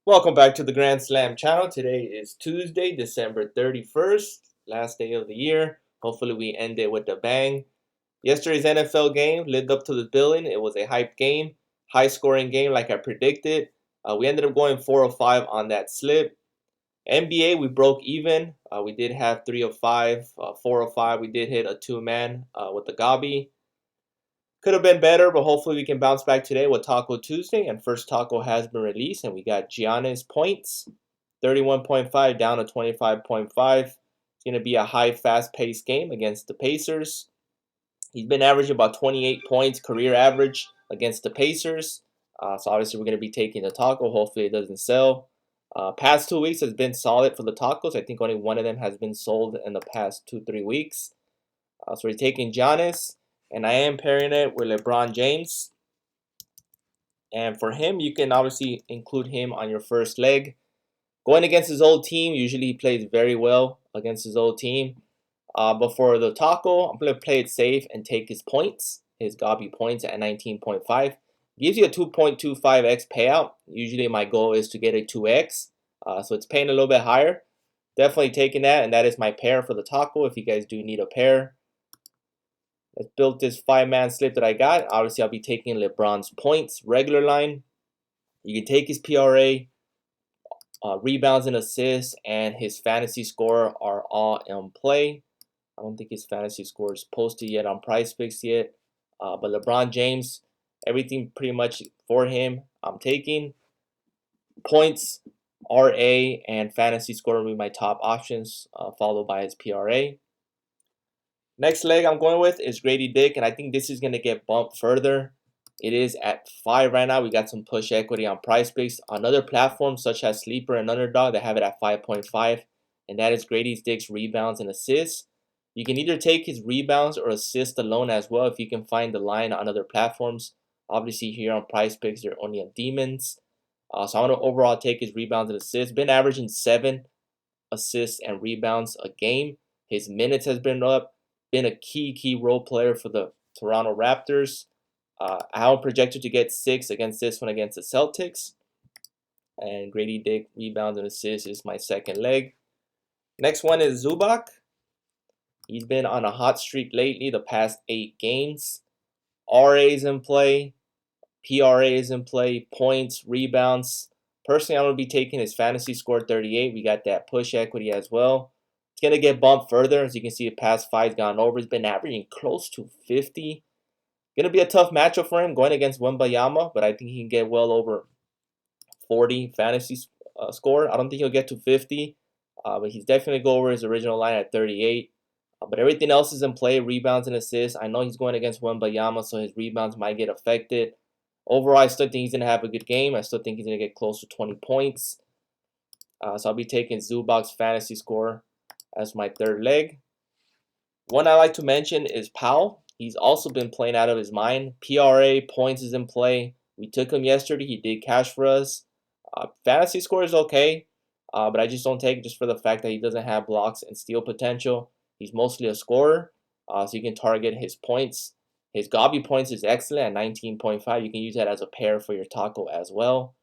Welcome back to the Grand Slam channel. Today is Tuesday, December 31st, last day of the year. Hopefully we end it with a bang. Yesterday's NFL game lived up to the billing. It was a hyped game, high-scoring game like I predicted. We ended up going 4 of 5 on that slip. NBA, we broke even. We did have 3 of 5, 4 of 5. We did hit a two-man with the Gabi. Could have been better, but hopefully we can bounce back today with Taco Tuesday. And first taco has been released, and we got Giannis points, 31.5 down to 25.5. It's going to be a high, fast-paced game against the Pacers. He's been averaging about 28 points career average against the Pacers. So obviously we're going to be taking the taco. Hopefully it doesn't sell. Past 2 weeks has been solid for the tacos. I think only one of them has been sold in the past 2-3 weeks. So we're taking Giannis, and I am pairing it with LeBron James. And for him, you can obviously include him on your first leg. Going against his old team, usually he plays very well against his old team. But for the taco, I'm going to play it safe and take his points, his Gabi points at 19.5. Gives you a 2.25x payout. Usually my goal is to get a 2x. So it's paying a little bit higher. Definitely taking that, and that is my pair for the taco if you guys do need a pair. Let's build this 5-man slip that I got. Obviously, I'll be taking LeBron's points, regular line. You can take his PRA, rebounds and assists, and his fantasy score are all in play. I don't think his fantasy score is posted yet on PrizePicks yet. But LeBron James, everything pretty much for him. I'm taking points, RA, and fantasy score will be my top options, followed by his PRA. Next leg I'm going with is Grady Dick, and I think this is going to get bumped further. It is at 5 right now. We got some push equity on PrizePicks. On other platforms such as Sleeper and Underdog, they have it at 5.5, and that is Grady Dick's rebounds and assists. You can either take his rebounds or assists alone as well if you can find the line on other platforms. Obviously here on PrizePicks, they're only on Demons. So I'm going to overall take his rebounds and assists. Been averaging 7 assists and rebounds a game. His minutes has been up. Been a key role player for the Toronto Raptors. I have him projected to get 6 against this one against the Celtics. And Grady Dick rebounds and assists is my second leg. Next one is Zubac. He's been on a hot streak lately the past 8 games. RA is in play. PRA is in play. Points, rebounds. Personally, I'm going to be taking his fantasy score 38. We got that push equity as well. It's going to get bumped further. As you can see, the past 5's gone over. He's been averaging close to 50. Going to be a tough matchup for him going against Wembayama, but I think he can get well over 40 fantasy score. I don't think he'll get to 50, but he's definitely go over his original line at 38. But everything else is in play, rebounds and assists. I know he's going against Wembayama, so his rebounds might get affected. Overall, I still think he's going to have a good game. I still think he's going to get close to 20 points. So I'll be taking Zubac's fantasy score as my third leg. One I like to mention is Powell. He's also been playing out of his mind. PRA, points is in play. We took him yesterday. He did cash for us. Fantasy score is okay, but I just don't take it just for the fact that he doesn't have blocks and steal potential. He's mostly a scorer, so you can target his points. His Gabi points is excellent at 19.5. You can use that as a pair for your taco as well.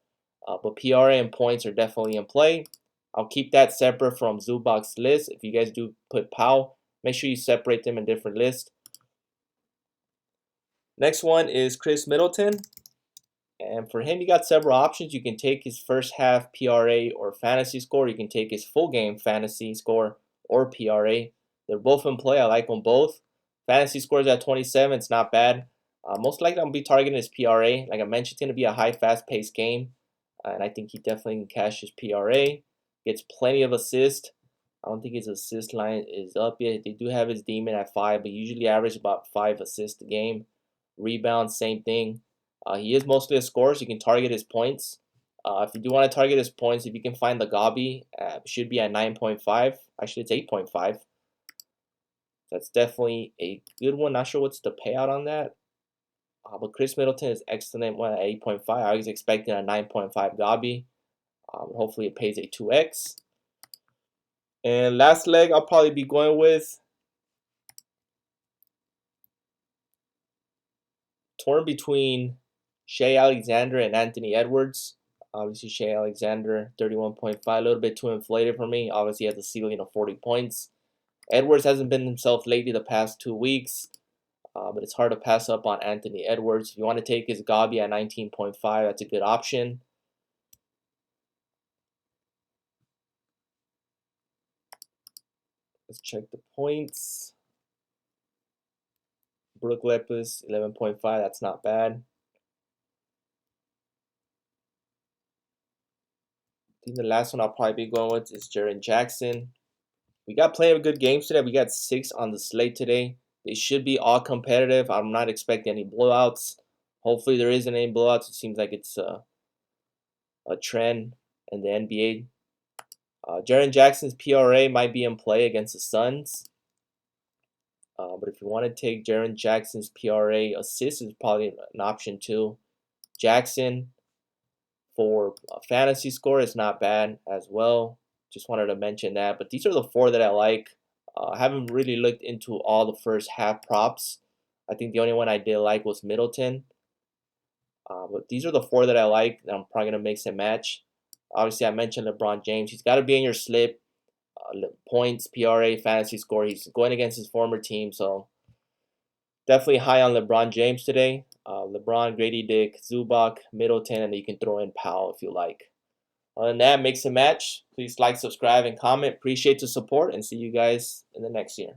But PRA and points are definitely in play. I'll keep that separate from Zubac's list. If you guys do put Powell, make sure you separate them in different lists. Next one is Chris Middleton. And for him, you got several options. You can take his first half PRA or fantasy score. You can take his full game fantasy score or PRA. They're both in play. I like them both. Fantasy scores at 27. It's not bad. Most likely, I'm going to be targeting his PRA. Like I mentioned, it's going to be a high, fast-paced game. And I think he definitely can cash his PRA. Gets plenty of assists. I don't think his assist line is up yet. They do have his demon at 5, but usually average about 5 assists a game. Rebounds, same thing. He is mostly a scorer, so you can target his points. If you do want to target his points, if you can find the Gabi, should be at 9.5. Actually, it's 8.5. That's definitely a good one. Not sure what's the payout on that. But Chris Middleton is excellent one at 8.5. I was expecting a 9.5 Gabi. Hopefully it pays a 2x. And last leg I'll probably be going with, torn between Shea Alexander and Anthony Edwards. Obviously, Shea Alexander, 31.5, a little bit too inflated for me. Obviously, he has a ceiling of 40 points. Edwards hasn't been himself lately the past 2 weeks, but it's hard to pass up on Anthony Edwards. If you want to take his Gabi at 19.5, that's a good option. Let's check the points. Brook Lopez, 11.5, that's not bad. I think the last one I'll probably be going with is Jaren Jackson. We got plenty of good games today. We got 6 on the slate today. They should be all competitive. I'm not expecting any blowouts. Hopefully there isn't any blowouts. It seems like it's a trend in the NBA. Jaren Jackson's PRA might be in play against the Suns. But if you want to take Jaren Jackson's PRA, assist is probably an option too. Jackson for a fantasy score is not bad as well. Just wanted to mention that. But these are the 4 that I like. I haven't really looked into all the first half props. I think the only one I did like was Middleton. But these are the 4 that I like that I'm probably going to mix and match. Obviously, I mentioned LeBron James. He's got to be in your slip. Points, PRA, fantasy score. He's going against his former team, so definitely high on LeBron James today. LeBron, Grady Dick, Zubac, Middleton, and you can throw in Powell if you like. Other than that, mix and match. Please like, subscribe, and comment. Appreciate the support, and see you guys in the next year.